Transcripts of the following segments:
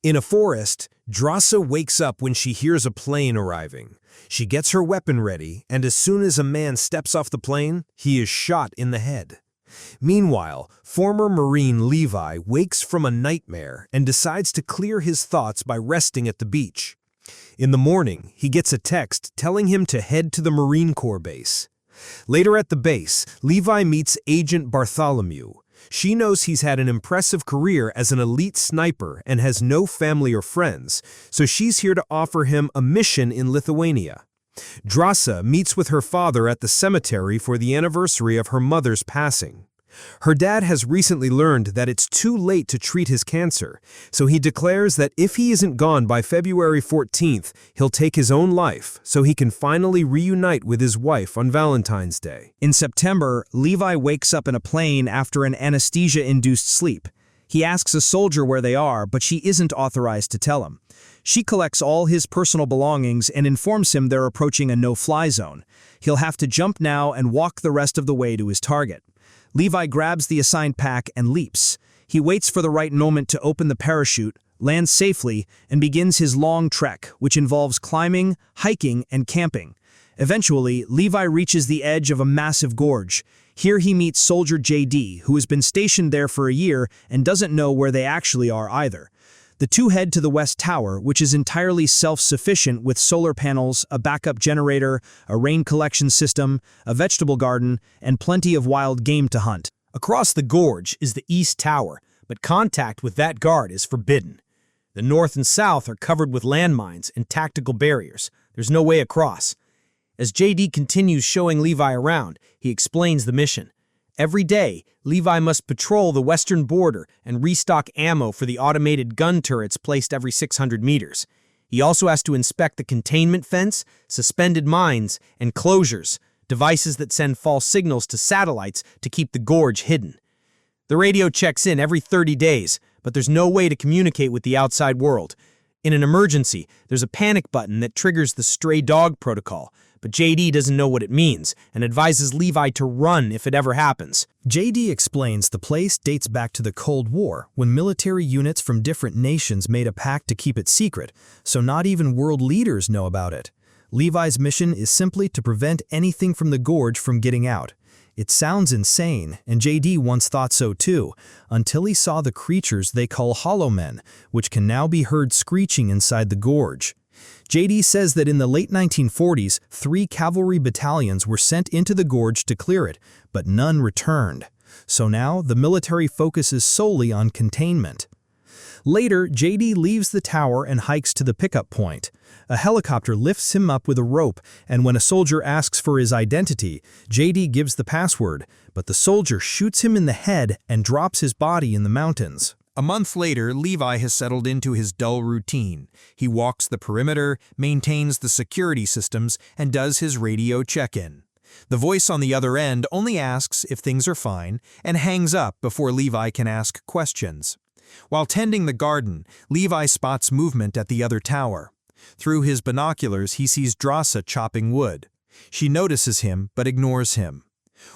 In a forest, Drasa wakes up when she hears a plane arriving. She gets her weapon ready, and as soon as a man steps off the plane, he is shot in the head. Meanwhile, former Marine Levi wakes from a nightmare and decides to clear his thoughts by resting at the beach. In the morning, he gets a text telling him to head to the Marine Corps base. Later at the base, Levi meets Agent Bartholomew. She knows he's had an impressive career as an elite sniper and has no family or friends, so she's here to offer him a mission in Lithuania. Drasa meets with her father at the cemetery for the anniversary of her mother's passing. Her dad has recently learned that it's too late to treat his cancer, so he declares that if he isn't gone by February 14th, he'll take his own life so he can finally reunite with his wife on Valentine's Day. In September, Levi wakes up in a plane after an anesthesia-induced sleep. He asks a soldier where they are, but she isn't authorized to tell him. She collects all his personal belongings and informs him they're approaching a no-fly zone. He'll have to jump now and walk the rest of the way to his target. Levi grabs the assigned pack and leaps. He waits for the right moment to open the parachute, lands safely, and begins his long trek, which involves climbing, hiking, and camping. Eventually, Levi reaches the edge of a massive gorge. Here he meets Soldier JD, who has been stationed there for a year and doesn't know where they actually are either. The two head to the West Tower, which is entirely self-sufficient with solar panels, a backup generator, a rain collection system, a vegetable garden, and plenty of wild game to hunt. Across the gorge is the East Tower, but contact with that guard is forbidden. The north and south are covered with landmines and tactical barriers. There's no way across. As JD continues showing Levi around, he explains the mission. Every day, Levi must patrol the western border and restock ammo for the automated gun turrets placed every 600 meters. He also has to inspect the containment fence, suspended mines, and closures, devices that send false signals to satellites to keep the gorge hidden. The radio checks in every 30 days, but there's no way to communicate with the outside world. In an emergency, there's a panic button that triggers the stray dog protocol, but JD doesn't know what it means and advises Levi to run if it ever happens. JD explains the place dates back to the Cold War, when military units from different nations made a pact to keep it secret, so not even world leaders know about it. Levi's mission is simply to prevent anything from the gorge from getting out. It sounds insane, and JD once thought so too, until he saw the creatures they call Hollow Men, which can now be heard screeching inside the gorge. JD says that in the late 1940s, 3 cavalry battalions were sent into the gorge to clear it, but none returned. So now the military focuses solely on containment. Later, JD leaves the tower and hikes to the pickup point. A helicopter lifts him up with a rope, and when a soldier asks for his identity, JD gives the password, but the soldier shoots him in the head and drops his body in the mountains. A month later, Levi has settled into his dull routine. He walks the perimeter, maintains the security systems, and does his radio check-in. The voice on the other end only asks if things are fine and hangs up before Levi can ask questions. While tending the garden, Levi spots movement at the other tower. Through his binoculars, he sees Drasa chopping wood. She notices him, but ignores him.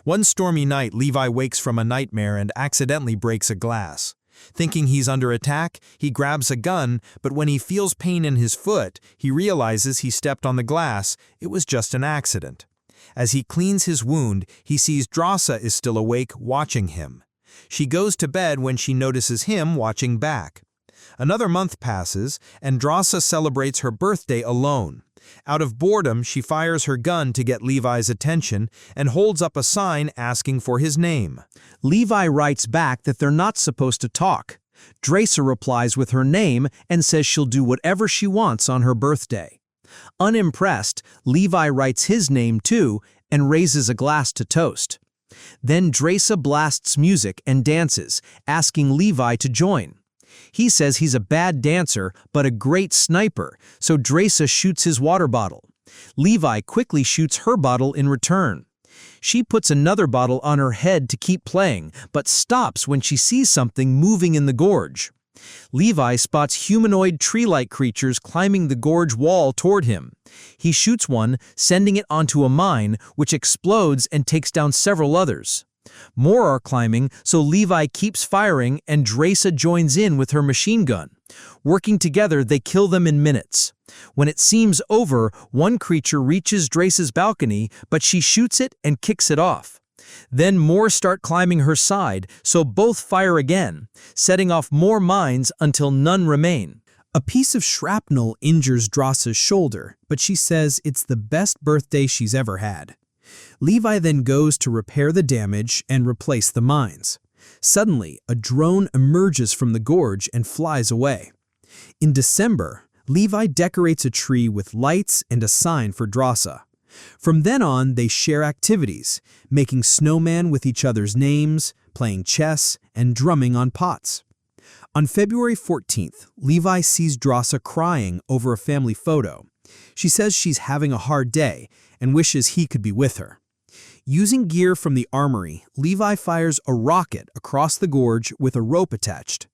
One stormy night, Levi wakes from a nightmare and accidentally breaks a glass. Thinking he's under attack, he grabs a gun, but when he feels pain in his foot, he realizes he stepped on the glass. It was just an accident. As he cleans his wound, he sees Drasa is still awake, watching him. She goes to bed when she notices him watching back. Another month passes, and Drasa celebrates her birthday alone. Out of boredom, she fires her gun to get Levi's attention and holds up a sign asking for his name. Levi writes back that they're not supposed to talk. Drasa replies with her name and says she'll do whatever she wants on her birthday. Unimpressed, Levi writes his name too and raises a glass to toast. Then Drasa blasts music and dances, asking Levi to join. He says he's a bad dancer but a great sniper, so Drasa shoots his water bottle. Levi quickly shoots her bottle in return. She puts another bottle on her head to keep playing, but stops when she sees something moving in the gorge. Levi spots humanoid tree-like creatures climbing the gorge wall toward him. He shoots one, sending it onto a mine, which explodes and takes down several others. More are climbing, so Levi keeps firing and Drasa joins in with her machine gun. Working together, they kill them in minutes. When it seems over, one creature reaches Drasa's balcony, but she shoots it and kicks it off. Then more start climbing her side, so both fire again, setting off more mines until none remain. A piece of shrapnel injures Drasa's shoulder, but she says it's the best birthday she's ever had. Levi then goes to repair the damage and replace the mines. Suddenly, a drone emerges from the gorge and flies away. In December, Levi decorates a tree with lights and a sign for Drasa. From then on, they share activities, making snowmen with each other's names, playing chess, and drumming on pots. On February 14th, Levi sees Drasa crying over a family photo. She says she's having a hard day and wishes he could be with her. Using gear from the armory, Levi fires a rocket across the gorge with a rope attached.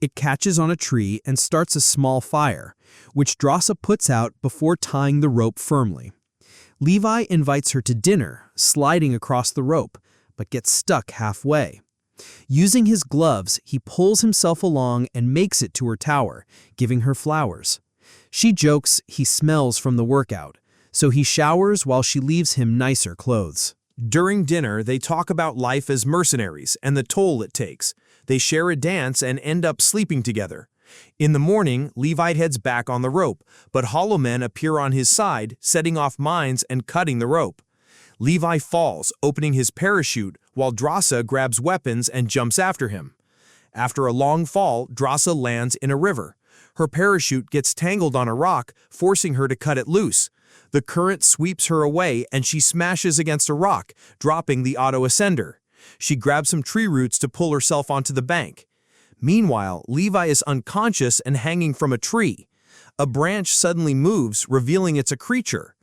It catches on a tree and starts a small fire, which Drasa puts out before tying the rope firmly. Levi invites her to dinner, sliding across the rope, but gets stuck halfway. Using his gloves, he pulls himself along and makes it to her tower, giving her flowers. She jokes he smells from the workout, so he showers while she leaves him nicer clothes. During dinner, they talk about life as mercenaries and the toll it takes. They share a dance and end up sleeping together. In the morning, Levi heads back on the rope, but hollow men appear on his side, setting off mines and cutting the rope. Levi falls, opening his parachute, while Drasa grabs weapons and jumps after him. After a long fall, Drasa lands in a river. Her parachute gets tangled on a rock, forcing her to cut it loose. The current sweeps her away and she smashes against a rock, dropping the auto-ascender. She grabs some tree roots to pull herself onto the bank. Meanwhile, Levi is unconscious and hanging from a tree. A branch suddenly moves, revealing it's a creature.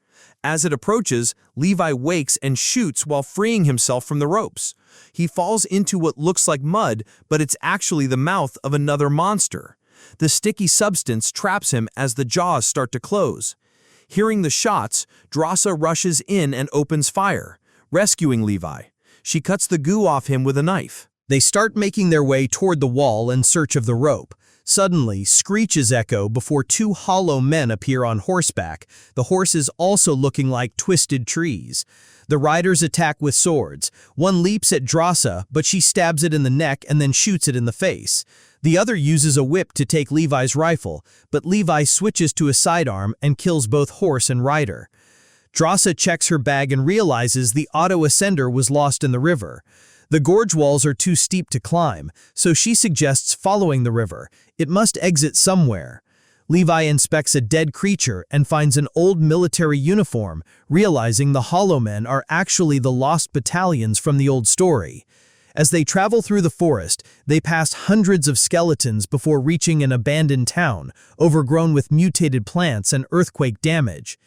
As it approaches, Levi wakes and shoots while freeing himself from the ropes. He falls into what looks like mud, but it's actually the mouth of another monster. The sticky substance traps him as the jaws start to close. Hearing the shots, Drasa rushes in and opens fire, rescuing Levi. She cuts the goo off him with a knife. They start making their way toward the wall in search of the rope. Suddenly, screeches echo before two hollow men appear on horseback, the horses also looking like twisted trees. The riders attack with swords. One leaps at Drasa, but she stabs it in the neck and then shoots it in the face. The other uses a whip to take Levi's rifle, but Levi switches to a sidearm and kills both horse and rider. Drasa checks her bag and realizes the auto-ascender was lost in the river. The gorge walls are too steep to climb, so she suggests following the river. It must exit somewhere. Levi inspects a dead creature and finds an old military uniform, realizing the hollow men are actually the lost battalions from the old story. As they travel through the forest, they pass hundreds of skeletons before reaching an abandoned town, overgrown with mutated plants and earthquake damage.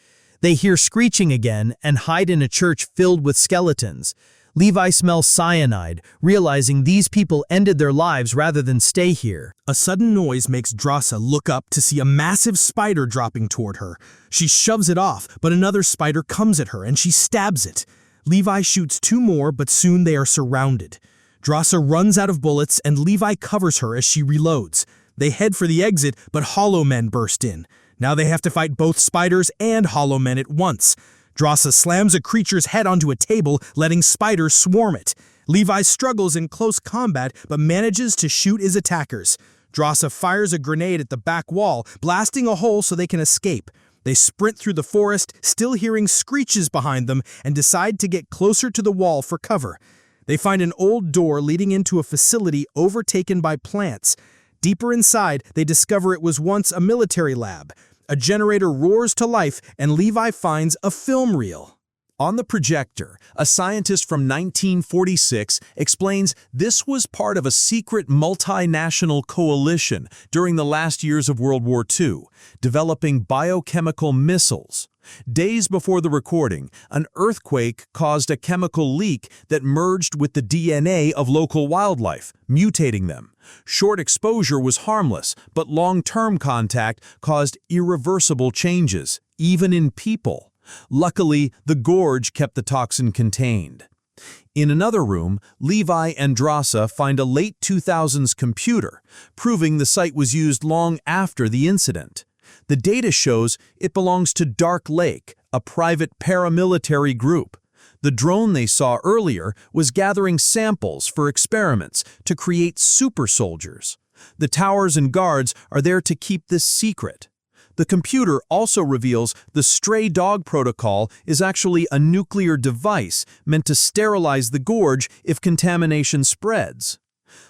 They hear screeching again and hide in a church filled with skeletons. Levi smells cyanide, realizing these people ended their lives rather than stay here. A sudden noise makes Drasa look up to see a massive spider dropping toward her. She shoves it off, but another spider comes at her and she stabs it. Levi shoots two more, but soon they are surrounded. Drasa runs out of bullets and Levi covers her as she reloads. They head for the exit, but hollow men burst in. Now they have to fight both spiders and hollow men at once. Drasa slams a creature's head onto a table, letting spiders swarm it. Levi struggles in close combat, but manages to shoot his attackers. Drasa fires a grenade at the back wall, blasting a hole so they can escape. They sprint through the forest, still hearing screeches behind them, and decide to get closer to the wall for cover. They find an old door leading into a facility overtaken by plants. Deeper inside, they discover it was once a military lab. A generator roars to life, and Levi finds a film reel. On the projector, a scientist from 1946 explains this was part of a secret multinational coalition during the last years of World War II, developing biochemical missiles. Days before the recording, an earthquake caused a chemical leak that merged with the DNA of local wildlife, mutating them. Short exposure was harmless, but long-term contact caused irreversible changes, even in people. Luckily, the gorge kept the toxin contained. In another room, Levi and Drasa find a late 2000s computer, proving the site was used long after the incident. The data shows it belongs to Dark Lake, a private paramilitary group. The drone they saw earlier was gathering samples for experiments to create super soldiers. The towers and guards are there to keep this secret. The computer also reveals the stray dog protocol is actually a nuclear device meant to sterilize the gorge if contamination spreads.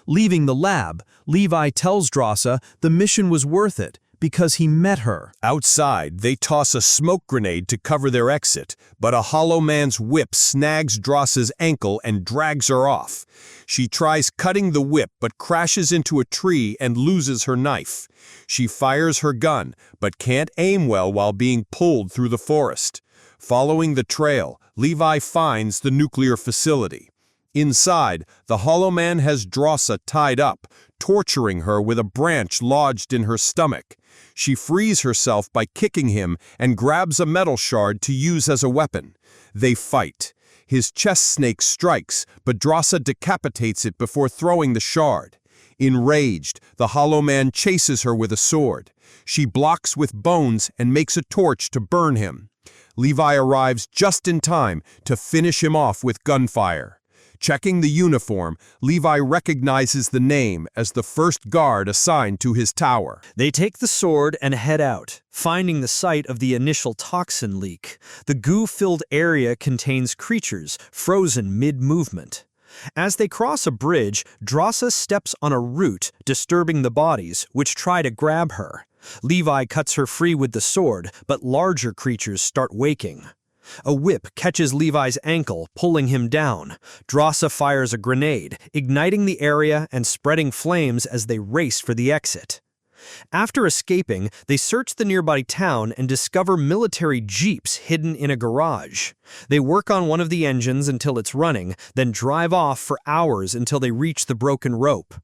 Leaving the lab, Levi tells Drasa the mission was worth it because he met her. Outside, they toss a smoke grenade to cover their exit, but a hollow man's whip snags Drasa's ankle and drags her off. She tries cutting the whip but crashes into a tree and loses her knife. She fires her gun, but can't aim well while being pulled through the forest. Following the trail, Levi finds the nuclear facility. Inside, the hollow man has Drasa tied up, torturing her with a branch lodged in her stomach. She frees herself by kicking him and grabs a metal shard to use as a weapon. They fight. His chest snake strikes, but Drasa decapitates it before throwing the shard. Enraged, the hollow man chases her with a sword. She blocks with bones and makes a torch to burn him. Levi arrives just in time to finish him off with gunfire. Checking the uniform, Levi recognizes the name as the first guard assigned to his tower. They take the sword and head out, finding the site of the initial toxin leak. The goo-filled area contains creatures frozen mid-movement. As they cross a bridge, Drasa steps on a root, disturbing the bodies, which try to grab her. Levi cuts her free with the sword, but larger creatures start waking. A whip catches Levi's ankle, pulling him down. Drasa fires a grenade, igniting the area and spreading flames as they race for the exit. After escaping, they search the nearby town and discover military jeeps hidden in a garage. They work on one of the engines until it's running, then drive off for hours until they reach the broken rope.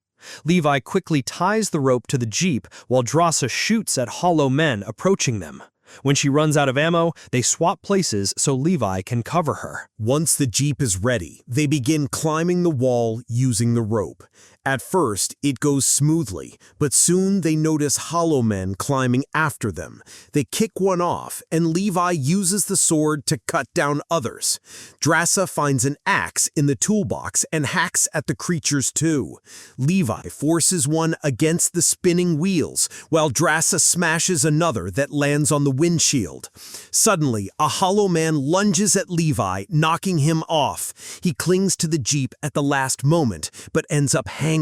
Levi quickly ties the rope to the jeep while Drasa shoots at hollow men approaching them. When she runs out of ammo, they swap places so Levi can cover her. Once the jeep is ready, they begin climbing the wall using the rope. At first, it goes smoothly, but soon they notice hollow men climbing after them. They kick one off, and Levi uses the sword to cut down others. Drasa finds an axe in the toolbox and hacks at the creatures too. Levi forces one against the spinning wheels, while Drasa smashes another that lands on the windshield. Suddenly, a hollow man lunges at Levi, knocking him off. He clings to the jeep at the last moment, but ends up hanging.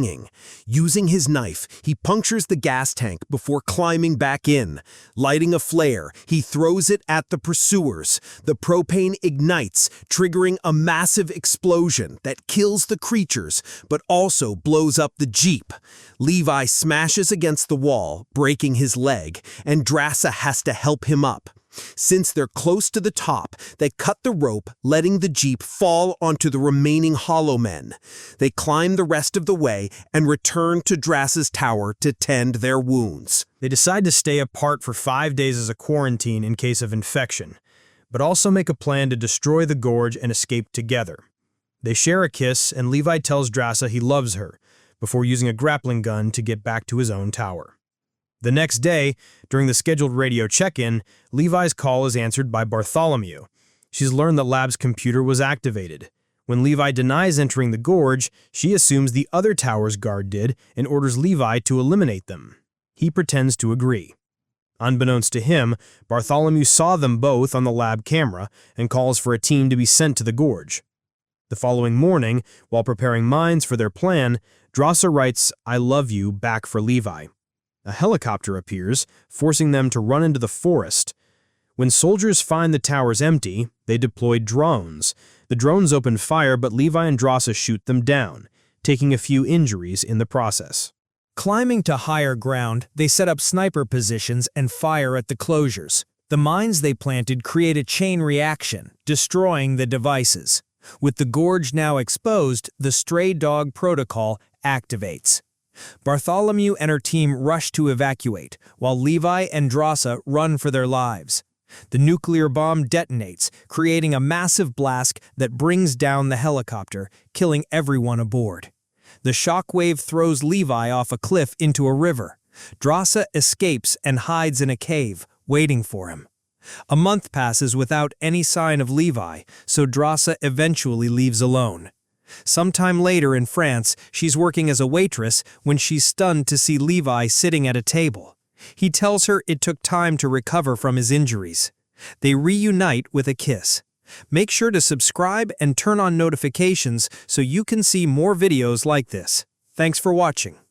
Using his knife, he punctures the gas tank before climbing back in. Lighting a flare, he throws it at the pursuers. The propane ignites, triggering a massive explosion that kills the creatures, but also blows up the jeep. Levi smashes against the wall, breaking his leg, and Drasa has to help him up. Since they're close to the top, they cut the rope, letting the jeep fall onto the remaining hollow men. They climb the rest of the way and return to Drasa's tower to tend their wounds. They decide to stay apart for 5 days as a quarantine in case of infection, but also make a plan to destroy the gorge and escape together. They share a kiss, and Levi tells Drasa he loves her, before using a grappling gun to get back to his own tower. The next day, during the scheduled radio check-in, Levi's call is answered by Bartholomew. She's learned that Lab's computer was activated. When Levi denies entering the gorge, she assumes the other tower's guard did and orders Levi to eliminate them. He pretends to agree. Unbeknownst to him, Bartholomew saw them both on the lab camera and calls for a team to be sent to the gorge. The following morning, while preparing mines for their plan, Drasa writes, "I love you," back for Levi. A helicopter appears, forcing them to run into the forest. When soldiers find the towers empty, they deploy drones. The drones open fire, but Levi and Drasa shoot them down, taking a few injuries in the process. Climbing to higher ground, they set up sniper positions and fire at the closures. The mines they planted create a chain reaction, destroying the devices. With the gorge now exposed, the stray dog protocol activates. Bartholomew and her team rush to evacuate, while Levi and Drasa run for their lives. The nuclear bomb detonates, creating a massive blast that brings down the helicopter, killing everyone aboard. The shockwave throws Levi off a cliff into a river. Drasa escapes and hides in a cave, waiting for him. A month passes without any sign of Levi, so Drasa eventually leaves alone. Sometime later in France, she's working as a waitress when she's stunned to see Levi sitting at a table. He tells her it took time to recover from his injuries. They reunite with a kiss. Make sure to subscribe and turn on notifications so you can see more videos like this. Thanks for watching.